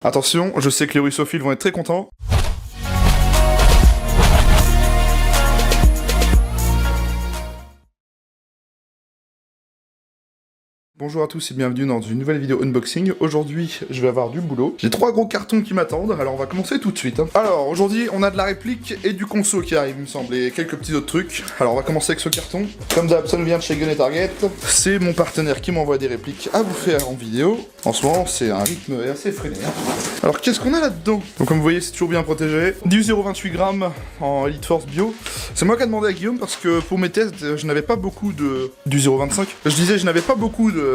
Attention, je sais que les russophiles vont être très contents. Bonjour à tous et bienvenue dans une nouvelle vidéo unboxing. Aujourd'hui, je vais avoir du boulot. J'ai 3 gros cartons qui m'attendent, alors on va commencer tout de suite. Alors, aujourd'hui, on a de la réplique et du conso qui arrive, il me semble, et quelques petits autres trucs. Alors, on va commencer avec ce carton. Comme d'hab, ça nous vient de chez Gun & Target. C'est mon partenaire qui m'envoie des répliques à vous faire en vidéo. En ce moment, c'est un rythme assez freiné. Alors, qu'est-ce qu'on a là-dedans? Donc, comme vous voyez, c'est toujours bien protégé. Du 0,28 g en Elite Force Bio. C'est moi qui ai demandé à Guillaume parce que pour mes tests, je n'avais pas beaucoup de... Du 0,25. Je disais, je n'avais pas beaucoup de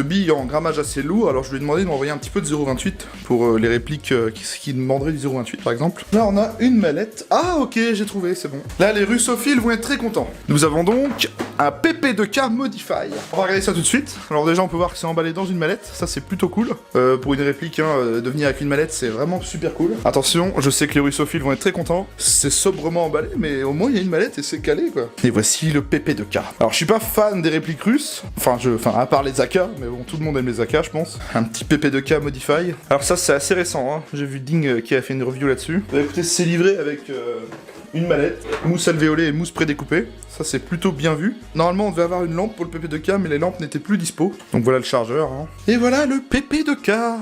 billes en grammage assez lourd, alors je lui ai demandé de m'envoyer un petit peu de 0,28 pour les répliques qui demanderaient du 0,28 par exemple. Là on a une mallette. Ah ok, j'ai trouvé, c'est bon. Là les russophiles vont être très contents. Nous avons donc un PP2K Modify. On va regarder ça tout de suite. Alors déjà on peut voir que c'est emballé dans une mallette, ça c'est plutôt cool. Pour une réplique, de venir avec une mallette c'est vraiment super cool. Attention, je sais que les russophiles vont être très contents. C'est sobrement emballé, mais au moins il y a une mallette et c'est calé quoi. Et voici le PP2K. Alors je suis pas fan des répliques russes, enfin à part les AK, mais bon, tout le monde aime les AK, je pense. Un petit PP2K Modify. Alors ça, c'est assez récent, hein. J'ai vu Ding qui a fait une review là-dessus. Bah, écoutez, c'est livré avec une mallette, mousse alvéolée et mousse prédécoupée. Ça, c'est plutôt bien vu. Normalement, on devait avoir une lampe pour le PP2K, mais les lampes n'étaient plus dispo. Donc voilà le chargeur, hein. Et voilà le PP2K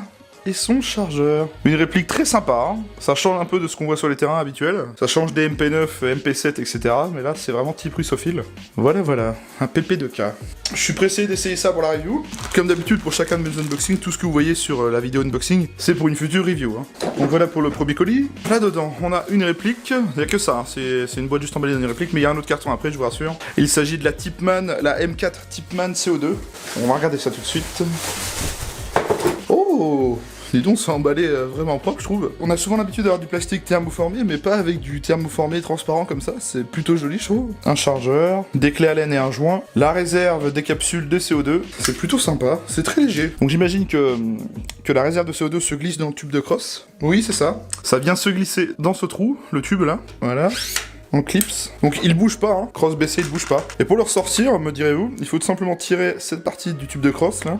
et son chargeur. Une réplique très sympa, hein. Ça change un peu de ce qu'on voit sur les terrains habituels. Ça change des MP9, MP7, etc. Mais là, c'est vraiment type russophile. Voilà, un PP2K. Je suis pressé d'essayer ça pour la review. Comme d'habitude, pour chacun de mes unboxings, tout ce que vous voyez sur la vidéo unboxing, c'est pour une future review, hein. Donc voilà pour le premier colis. Là-dedans, on a une réplique. Il n'y a que ça, hein. C'est une boîte juste emballée dans une réplique, mais il y a un autre carton après, je vous rassure. Il s'agit de la Tipman, la M4 Tipman CO2. On va regarder ça tout de suite. Oh! Dis donc, c'est emballé vraiment propre, je trouve. On a souvent l'habitude d'avoir du plastique thermoformé, mais pas avec du thermoformé transparent comme ça. C'est plutôt joli, je trouve. Un chargeur, des clés Allen et un joint, la réserve des capsules de CO2. C'est plutôt sympa. C'est très léger. Donc j'imagine que la réserve de CO2 se glisse dans le tube de crosse. Oui, c'est ça. Ça vient se glisser dans ce trou, le tube là. Voilà. En clips. Donc il bouge pas, hein. Crosse baissée, il bouge pas. Et pour le ressortir, me direz-vous, il faut tout simplement tirer cette partie du tube de crosse là.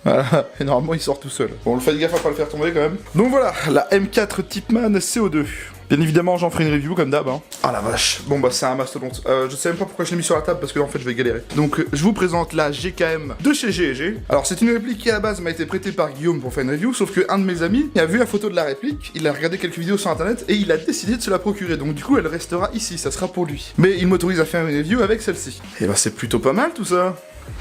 Voilà, et normalement il sort tout seul. Bon, le faites gaffe à pas le faire tomber quand même. Donc voilà, la M4 Tipman CO2. Bien évidemment, j'en ferai une review comme d'hab, hein. Ah la vache. Bon bah c'est un mastodonte. Je sais même pas pourquoi je l'ai mis sur la table parce que en fait je vais galérer. Donc je vous présente la GKM de chez G&G. Alors c'est une réplique qui à la base m'a été prêtée par Guillaume pour faire une review, sauf que un de mes amis a vu la photo de la réplique, il a regardé quelques vidéos sur internet et il a décidé de se la procurer. Donc du coup elle restera ici, ça sera pour lui. Mais il m'autorise à faire une review avec celle-ci. Et bah c'est plutôt pas mal tout ça.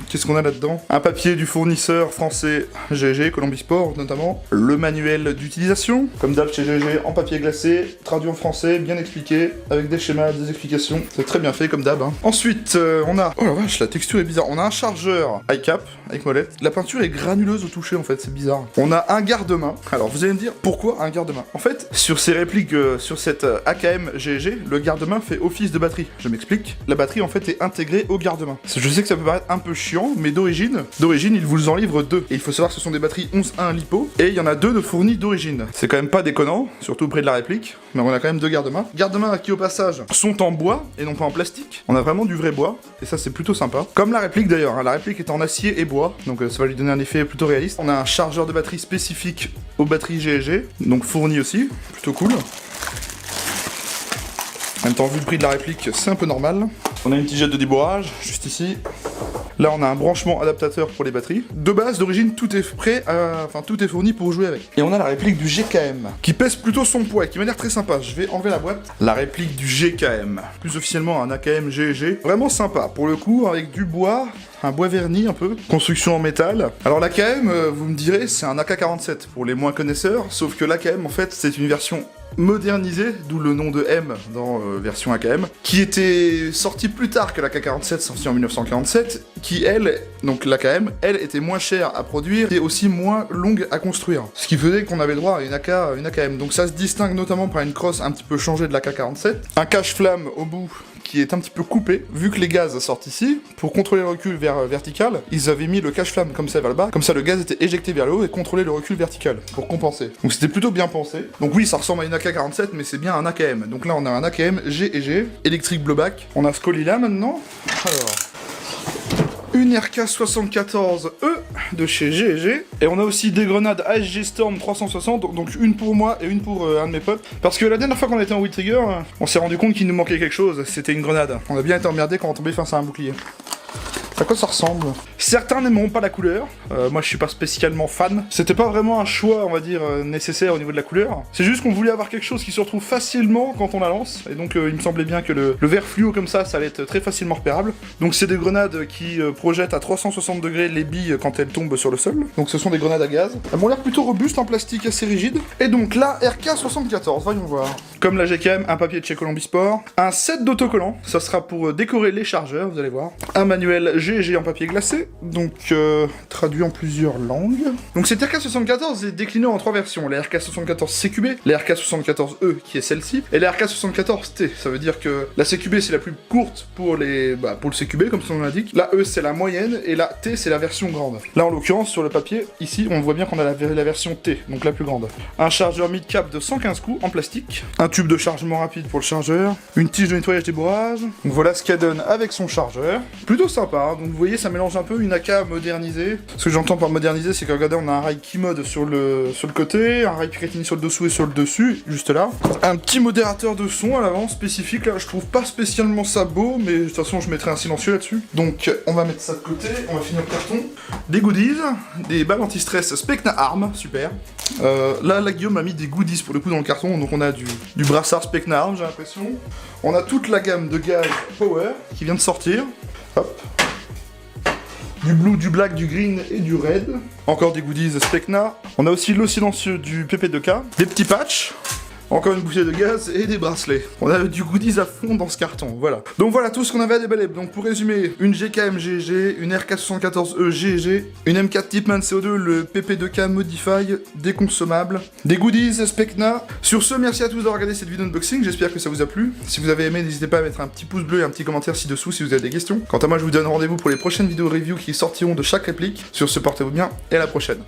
Qu'est-ce qu'on a là-dedans? Un papier du fournisseur français G&G, Columbus Sport notamment. Le manuel d'utilisation, comme d'hab chez G&G, en papier glacé, traduit en français, bien expliqué, avec des schémas, des explications. C'est très bien fait comme d'hab, hein. Ensuite, on a... Oh la vache, la texture est bizarre. On a un chargeur iCap avec molette. La peinture est granuleuse au toucher en fait, c'est bizarre. On a un garde-main. Alors vous allez me dire, pourquoi un garde-main? En fait, sur ces répliques, sur cette AKM G&G, le garde-main fait office de batterie. Je m'explique. La batterie en fait est intégrée au garde-main. Je sais que ça peut paraître un peu chiant, mais d'origine, ils vous en livrent deux. Et il faut savoir que ce sont des batteries 11.1 LiPo, et il y en a deux de fournis d'origine. C'est quand même pas déconnant, surtout près de la réplique, mais on a quand même deux garde-mains. Garde-mains qui au passage sont en bois, et non pas en plastique. On a vraiment du vrai bois, et ça c'est plutôt sympa. Comme la réplique d'ailleurs, hein. La réplique est en acier et bois, donc ça va lui donner un effet plutôt réaliste. On a un chargeur de batterie spécifique aux batteries G&G, donc fourni aussi, plutôt cool. En même temps, vu le prix de la réplique, c'est un peu normal. On a une tigette de débourrage, juste ici. Là, on a un branchement adaptateur pour les batteries. De base, d'origine, tout est prêt, tout est fourni pour jouer avec. Et on a la réplique du GKM, qui pèse plutôt son poids et qui m'a l'air très sympa. Je vais enlever la boîte. La réplique du GKM, plus officiellement un AKM G&G. Vraiment sympa, pour le coup, avec du bois, un bois verni un peu, construction en métal. Alors l'AKM, vous me direz, c'est un AK-47 pour les moins connaisseurs, sauf que l'AKM, en fait, c'est une version modernisé, d'où le nom de M dans version AKM, qui était sorti plus tard que la K47, sortie en 1947, qui elle, donc l'AKM, elle était moins chère à produire et aussi moins longue à construire. Ce qui faisait qu'on avait le droit à une AKM. Donc ça se distingue notamment par une crosse un petit peu changée de la K47, un cache-flamme au bout qui est un petit peu coupé, vu que les gaz sortent ici, pour contrôler le recul vertical, ils avaient mis le cache-flamme comme ça vers le bas, comme ça le gaz était éjecté vers le haut et contrôlait le recul vertical, pour compenser. Donc c'était plutôt bien pensé. Donc oui, ça ressemble à une AK-47, mais c'est bien un AKM. Donc là on a un AKM G&G, électrique blowback. On a ce colis là maintenant. Alors... une RK74E, de chez GG. Et on a aussi des grenades ASG Storm 360, donc une pour moi et une pour un de mes potes. Parce que la dernière fois qu'on était en Wheel Trigger, on s'est rendu compte qu'il nous manquait quelque chose, c'était une grenade. On a bien été emmerdé quand on tombait face à un bouclier. À quoi ça ressemble? Certains n'aimeront pas la couleur, moi je suis pas spécialement fan. C'était pas vraiment un choix, on va dire, nécessaire au niveau de la couleur. C'est juste qu'on voulait avoir quelque chose qui se retrouve facilement quand on la lance, et donc il me semblait bien que le vert fluo comme ça allait être très facilement repérable. Donc c'est des grenades qui projettent à 360 degrés les billes quand elles tombent sur le sol. Donc ce sont des grenades à gaz. Elles m'ont l'air plutôt robustes, en plastique assez rigide. Et donc la RK74, voyons voir. Comme la GKM, un papier de chez Columbia Sport, un set d'autocollants, ça sera pour décorer les chargeurs, vous allez voir. Un manuel GG en papier glacé, donc traduit en plusieurs langues. Donc cette RK74 est déclinée en 3 versions, la RK74 CQB, la RK74E qui est celle-ci, et la RK74T. Ça veut dire que la CQB c'est la plus courte pour le CQB comme son nom l'indique, la E c'est la moyenne, et la T c'est la version grande. Là en l'occurrence sur le papier, ici on voit bien qu'on a la version T, donc la plus grande. Un chargeur mid-cap de 115 coups en plastique, un tube de chargement rapide pour le chargeur, une tige de nettoyage des bourrages. Donc voilà ce qu'elle donne avec son chargeur. Plutôt sympa, hein. Donc vous voyez ça mélange un peu une AK modernisée. Ce que j'entends par moderniser, c'est que regardez, on a un rail Keymode sur le côté, un rail Picatinny sur le dessous et sur le dessus, juste là. Un petit modérateur de son à l'avant spécifique, là je trouve pas spécialement ça beau, mais de toute façon je mettrai un silencieux là-dessus. Donc on va mettre ça de côté, on va finir le carton. Des goodies, des balles anti-stress Specna Arm, super. Là Guillaume a mis des goodies pour le coup dans le carton, donc on a du brassard Specna Arm, j'ai l'impression. On a toute la gamme de gaz Power qui vient de sortir. Hop. Du blue, du black, du green et du red. Encore des goodies Specna. On a aussi le silencieux du PP2K. Des petits patchs. Encore une bouteille de gaz et des bracelets. On a du goodies à fond dans ce carton, voilà. Donc voilà tout ce qu'on avait à déballer. Donc pour résumer, une GKM GG, une RK74E GG, une M4 Tipman CO2, le PP2K Modify, des consommables, des goodies Specna. Sur ce, merci à tous d'avoir regardé cette vidéo unboxing, j'espère que ça vous a plu. Si vous avez aimé, n'hésitez pas à mettre un petit pouce bleu et un petit commentaire ci-dessous si vous avez des questions. Quant à moi, je vous donne rendez-vous pour les prochaines vidéos review qui sortiront de chaque réplique. Sur ce, portez-vous bien et à la prochaine.